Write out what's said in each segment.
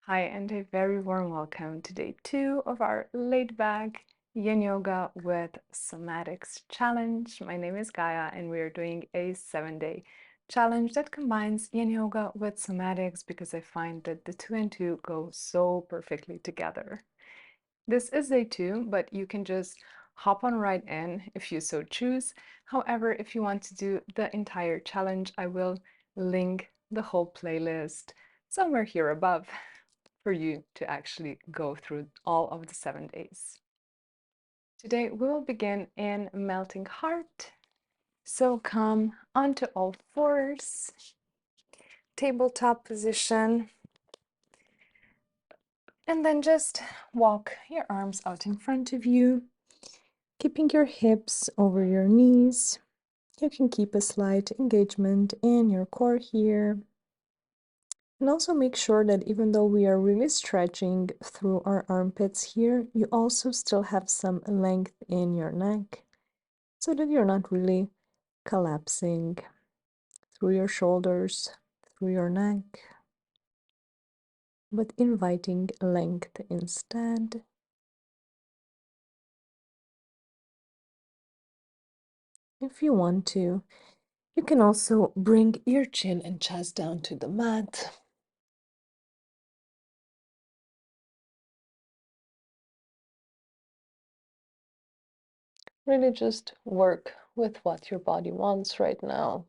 Hi, and a very warm welcome to day 2 of our laid-back Yin Yoga with Somatics challenge. My name is Gaia, and we are doing a 7-day challenge that combines Yin Yoga with Somatics because I find that the 2 and 2 go so perfectly together. This is day 2, but you can just hop on right in if you so choose. However, if you want to do the entire challenge, I will link the whole playlist somewhere here above for you to actually go through all of the 7 days. Today we will begin in melting heart. So come onto all fours, tabletop position, and then just walk your arms out in front of you, keeping your hips over your knees. You can keep a slight engagement in your core here. And also make sure that even though we are really stretching through our armpits here, you also still have some length in your neck so that you're not really collapsing through your shoulders, through your neck, but inviting length instead. If you want to, you can also bring your chin and chest down to the mat. Really just work with what your body wants right now.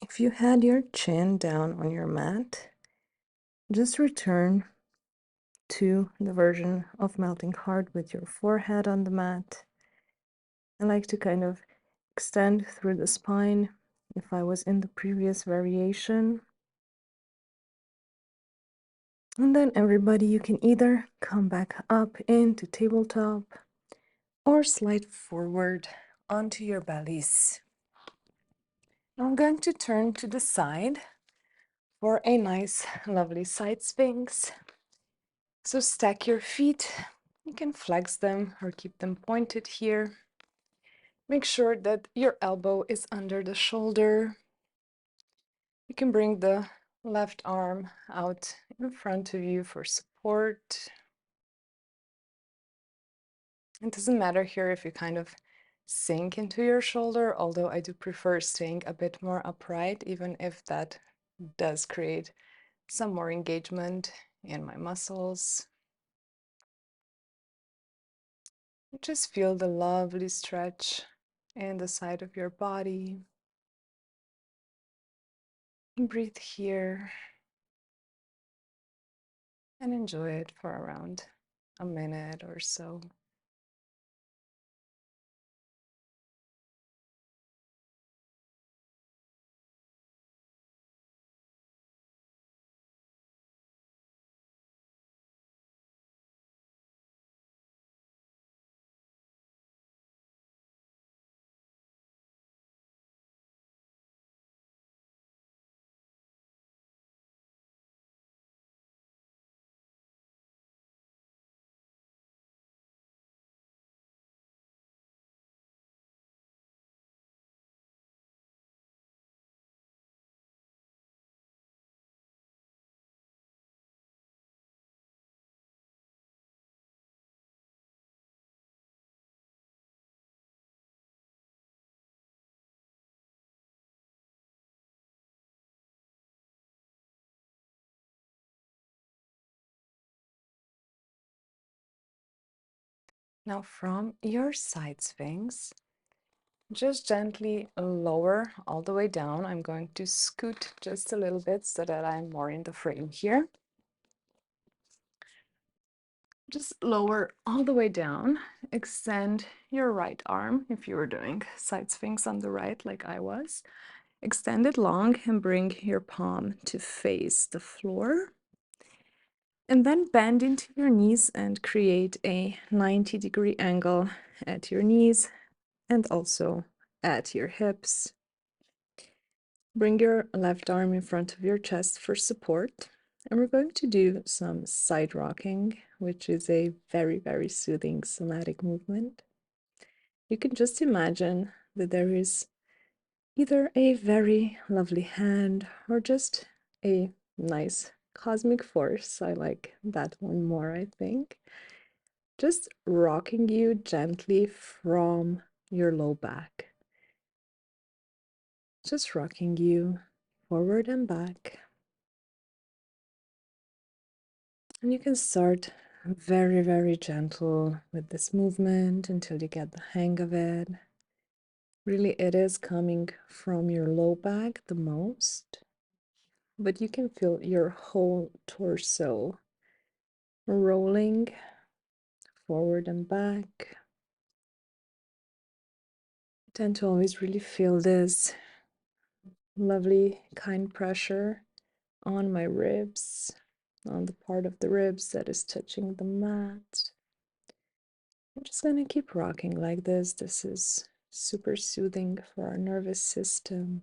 If you had your chin down on your mat, just return to the version of melting heart with your forehead on the mat. I like to kind of extend through the spine if I was in the previous variation. And then everybody, you can either come back up into tabletop or slide forward onto your bellies. I'm going to turn to the side for a nice, lovely side sphinx. So stack your feet. You can flex them or keep them pointed here. Make sure that your elbow is under the shoulder. You can bring the left arm out in front of you for support. It doesn't matter here if you kind of sink into your shoulder, although I do prefer staying a bit more upright, even if that does create some more engagement in my muscles. Just feel the lovely stretch in the side of your body. Breathe here and enjoy it for around a minute or so. Now from your side sphinx, just gently lower all the way down. I'm going to scoot just a little bit so that I'm more in the frame here. Just lower all the way down. Extend your right arm if you were doing side sphinx on the right like I was. Extend it long and bring your palm to face the floor. And then bend into your knees and create a 90-degree angle at your knees and also at your hips. Bring your left arm in front of your chest for support. And we're going to do some side rocking, which is a very, very soothing somatic movement. You can just imagine that there is either a very lovely hand or just a nice cosmic force. I like that one more, I think. Just rocking you gently from your low back. Just rocking you forward and back. And you can start very, very gentle with this movement until you get the hang of it. Really, it is coming from your low back the most, but you can feel your whole torso rolling forward and back. I tend to always really feel this lovely, kind pressure on my ribs, on the part of the ribs that is touching the mat. I'm just going to keep rocking like this. This is super soothing for our nervous system.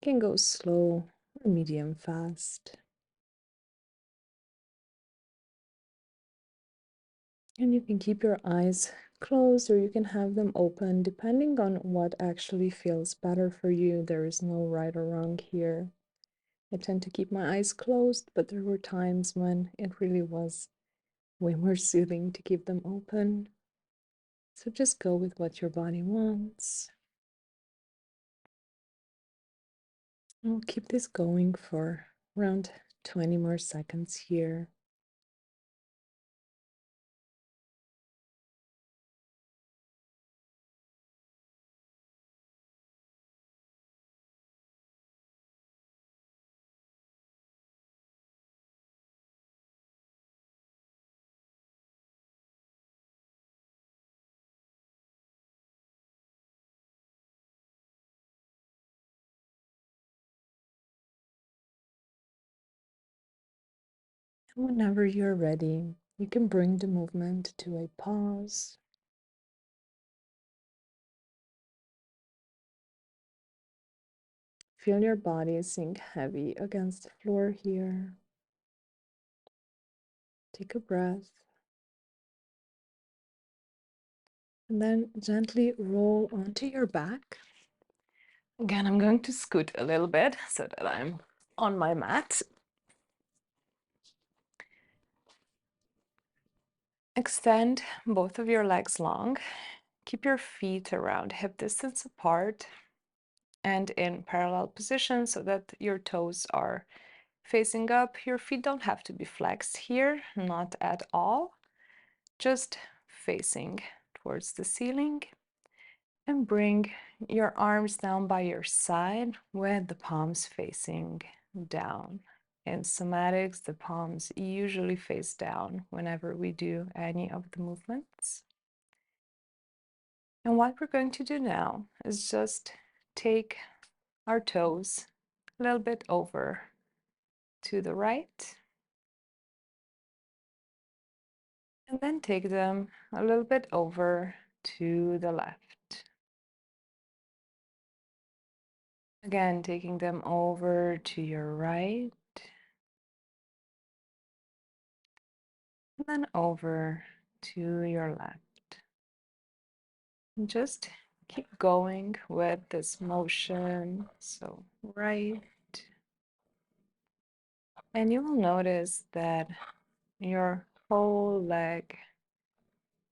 It can go slow or medium fast. And you can keep your eyes closed or you can have them open depending on what actually feels better for you. There is no right or wrong here. I tend to keep my eyes closed, but there were times when it really was way more soothing to keep them open. So just go with what your body wants. We'll keep this going for around 20 more seconds here. And whenever you're ready, you can bring the movement to a pause. Feel your body sink heavy against the floor here. Take a breath. And then gently roll onto your back. Again, I'm going to scoot a little bit so that I'm on my mat. Extend both of your legs long. Keep your feet around hip distance apart and in parallel position so that your toes are facing up. Your feet don't have to be flexed here, not at all. Just facing towards the ceiling. And bring your arms down by your side with the palms facing down. In somatics, the palms usually face down whenever we do any of the movements. And what we're going to do now is just take our toes a little bit over to the right. And then take them a little bit over to the left. Again, taking them over to your right. And then over to your left. And just keep going with this motion. So right. And you will notice that your whole leg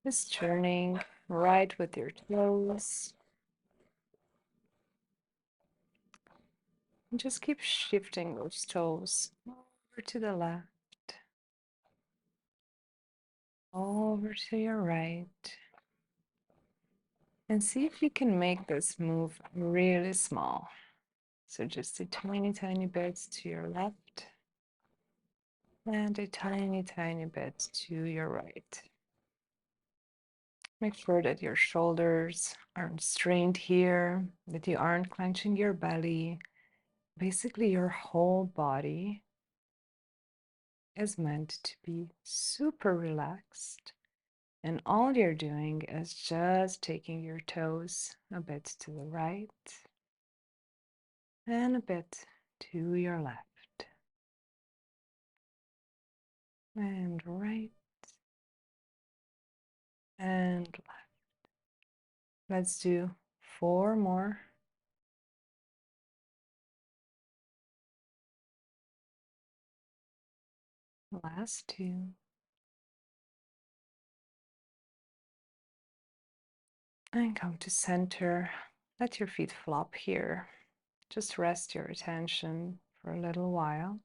is turning right with your toes. And just keep shifting those toes over to the left, over over to your right. And see if you can make this move really small. So just a tiny, tiny bit to your left and a tiny, tiny bit to your right. Make sure that your shoulders aren't strained here, that you aren't clenching your belly. Basically, your whole body is meant to be super relaxed. And all you're doing is just taking your toes a bit to the right and a bit to your left and right and left. Let's do 4 more. Last 2. And come to center. Let your feet flop here. Just rest your attention for a little while.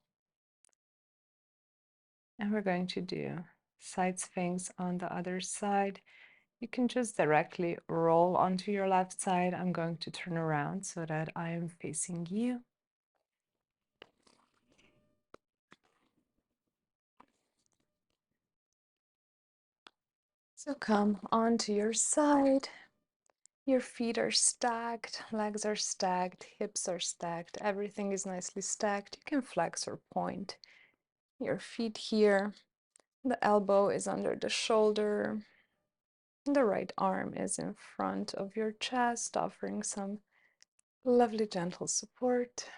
And we're going to do side sphinx on the other side. You can just directly roll onto your left side. I'm going to turn around so that I am facing you. So come onto your side. Your feet are stacked, legs are stacked, hips are stacked. Everything is nicely stacked. You can flex or point your feet here. The elbow is under the shoulder. The right arm is in front of your chest, offering some lovely gentle support.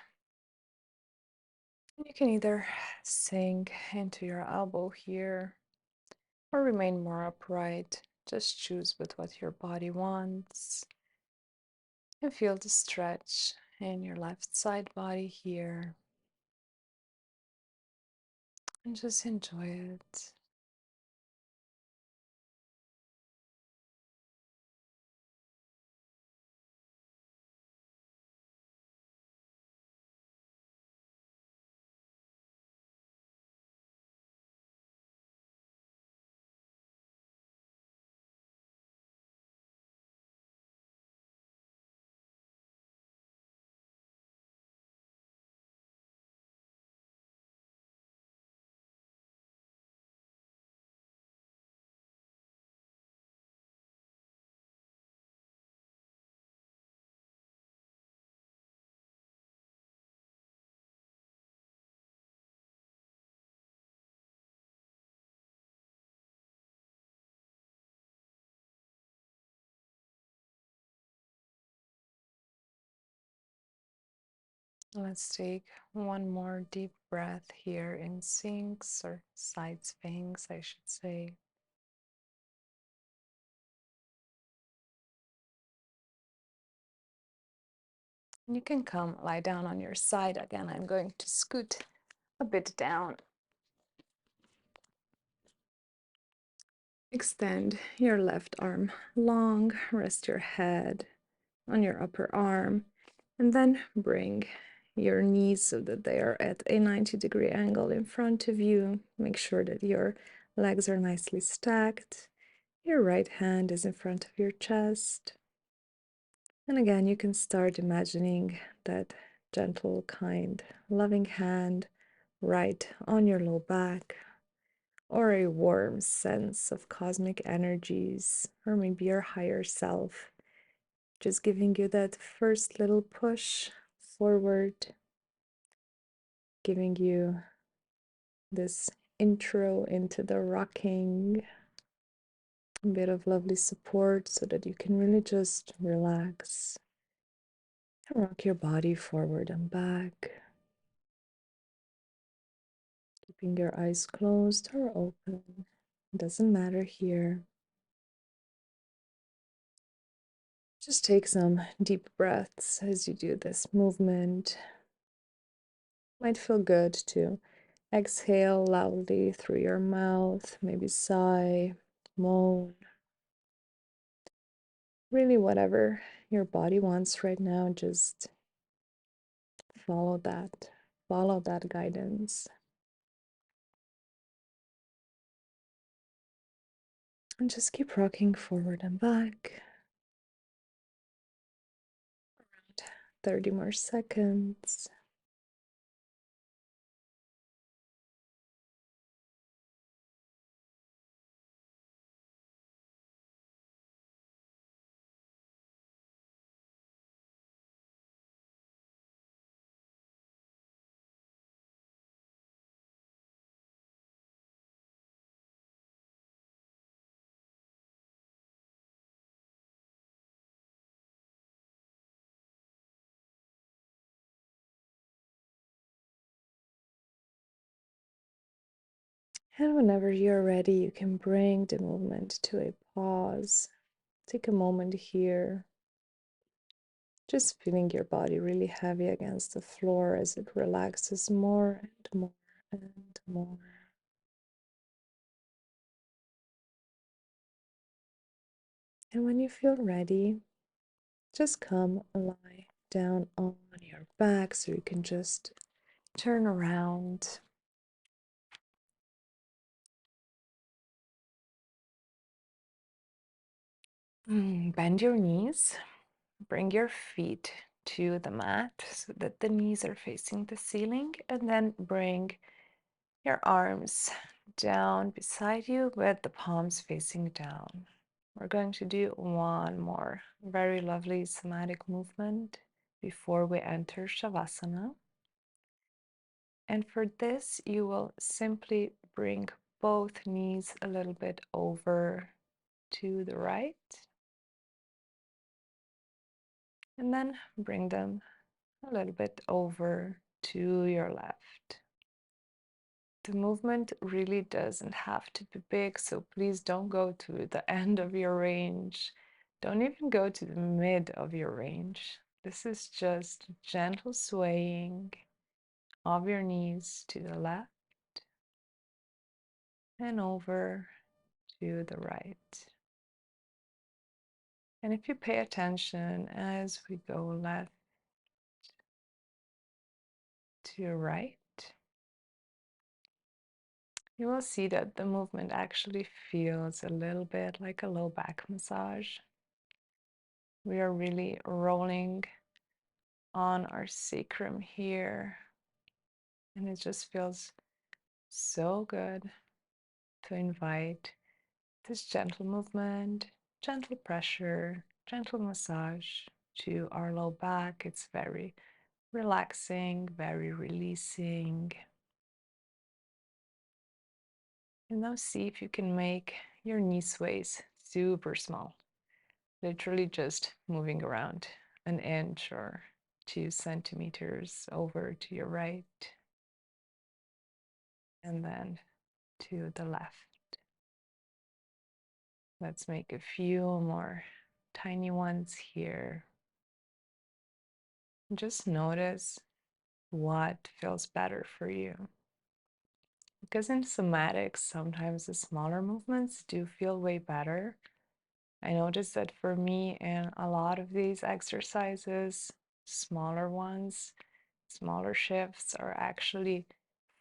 You can either sink into your elbow here or remain more upright. Just choose with what your body wants. And feel the stretch in your left side body here. And just enjoy it. Let's take one more deep breath here in Sphinx or side Sphinx, I should say. You can come lie down on your side again. I'm going to scoot a bit down. Extend your left arm long, rest your head on your upper arm, and then bring your knees so that they are at a 90-degree angle in front of you. Make sure that your legs are nicely stacked. Your right hand is in front of your chest. And again, you can start imagining that gentle, kind, loving hand right on your low back, or a warm sense of cosmic energies, or maybe your higher self, just giving you that first little push forward, giving you this intro into the rocking, a bit of lovely support so that you can really just relax and rock your body forward and back, keeping your eyes closed or open. It doesn't matter here. Just take some deep breaths as you do this movement. Might feel good to exhale loudly through your mouth, maybe sigh, moan. Really, whatever your body wants right now, just follow that. Follow that guidance. And just keep rocking forward and back. Around 30 more seconds. And whenever you're ready, you can bring the movement to a pause. Take a moment here, just feeling your body really heavy against the floor as it relaxes more and more and more. And when you feel ready, just come lie down on your back so you can just turn around. Bend your knees, bring your feet to the mat so that the knees are facing the ceiling, and then bring your arms down beside you with the palms facing down. We're going to do one more very lovely somatic movement before we enter Shavasana. And for this, you will simply bring both knees a little bit over to the right, and then bring them a little bit over to your left. The movement really doesn't have to be big, so please don't go to the end of your range. Don't even go to the mid of your range. This is just gentle swaying of your knees to the left and over to the right. And if you pay attention as we go left to right, you will see that the movement actually feels a little bit like a low back massage. We are really rolling on our sacrum here, and it just feels so good to invite this gentle movement, gentle pressure, gentle massage to our low back. It's very relaxing, very releasing. And now see if you can make your knee sways super small, literally just moving around an inch or 2 centimeters over to your right and then to the left. Let's make a few more tiny ones here. Just notice what feels better for you. Because in somatics, sometimes the smaller movements do feel way better. I noticed that for me in a lot of these exercises, smaller ones, smaller shifts are actually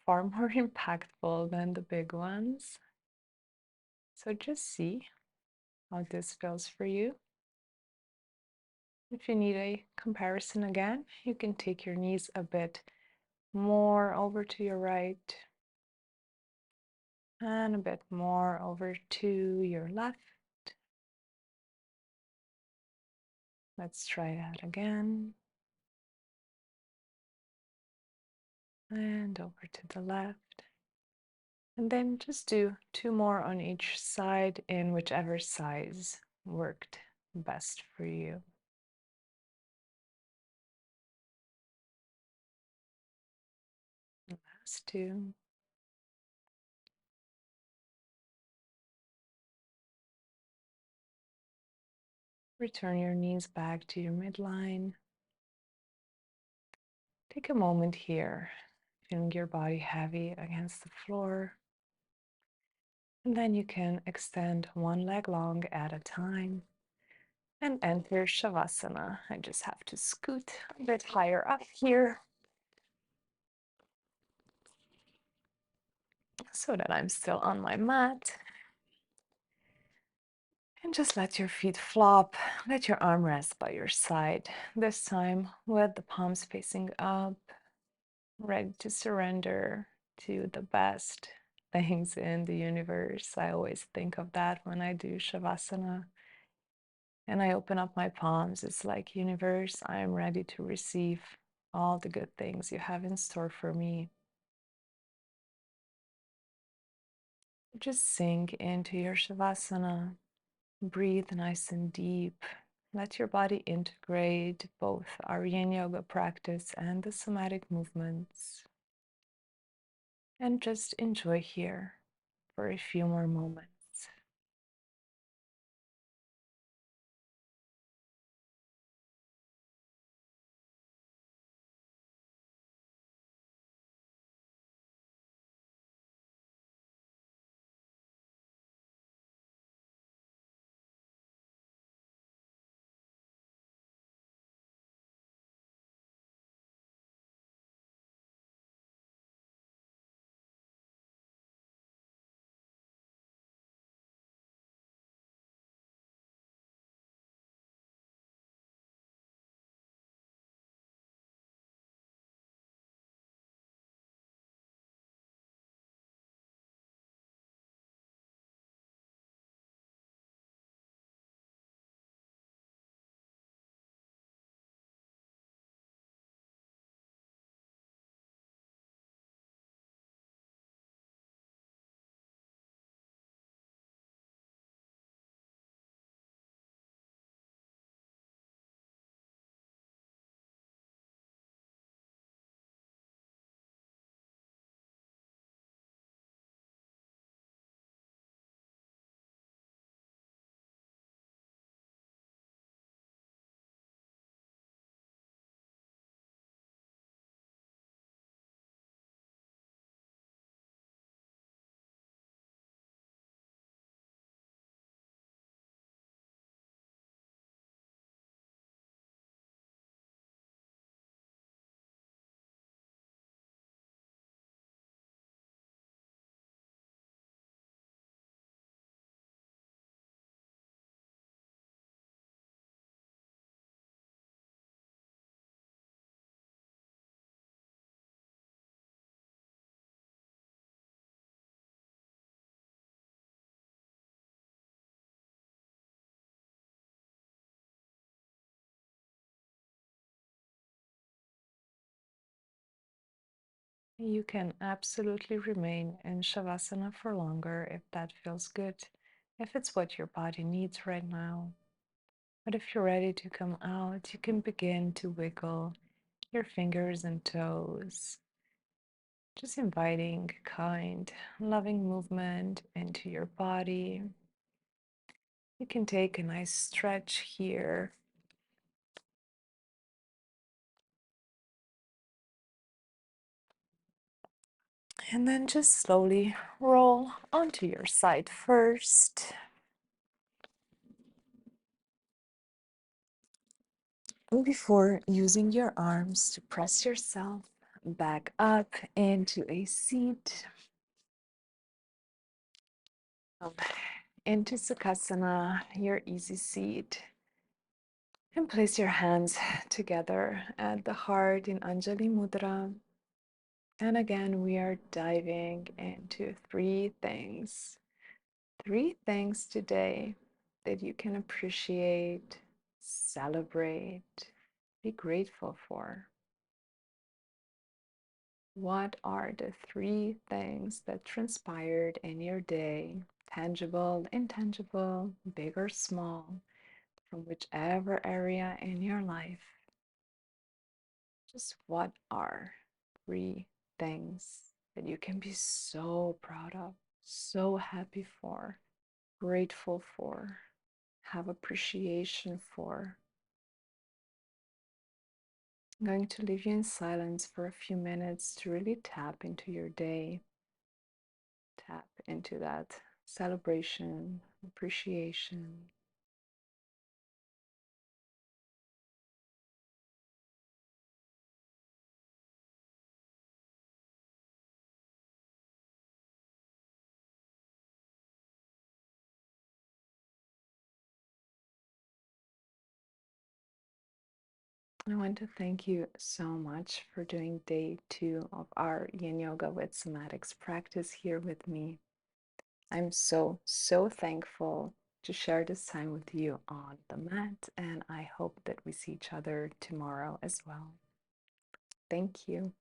far more impactful than the big ones. So just see how this feels for you. If you need a comparison again, you can take your knees a bit more over to your right and a bit more over to your left. Let's try that again. And over to the left. And then just do 2 more on each side in whichever size worked best for you. Last 2. Return your knees back to your midline. Take a moment here, feeling your body heavy against the floor. And then you can extend one leg long at a time and enter Shavasana. I just have to scoot a bit higher up here so that I'm still on my mat. And just let your feet flop. Let your arm rest by your side. This time with the palms facing up, ready to surrender to the best things in the universe. I always think of that when I do Shavasana and I open up my palms. It's like, universe, I am ready to receive all the good things you have in store for me. Just sink into your Shavasana. Breathe nice and deep. Let your body integrate both our yin yoga practice and the somatic movements. And just enjoy here for a few more moments. You can absolutely remain in Shavasana for longer if that feels good, if it's what your body needs right now. But if you're ready to come out, you can begin to wiggle your fingers and toes, just inviting kind, loving movement into your body. You can take a nice stretch here. And then just slowly roll onto your side first. Before using your arms to press yourself back up into a seat, into Sukhasana, your easy seat, and place your hands together at the heart in Anjali Mudra. And again, we are diving into three things today that you can appreciate, celebrate, be grateful for. What are the three things that transpired in your day, tangible, intangible, big or small, from whichever area in your life? Just what are three things that you can be so proud of, so happy for, grateful for, have appreciation for? I'm going to leave you in silence for a few minutes to really tap into your day, tap into that celebration, appreciation. I want to thank you so much for doing day 2 of our Yin Yoga with Somatics practice here with me. I'm so, so thankful to share this time with you on the mat, and I hope that we see each other tomorrow as well. Thank you.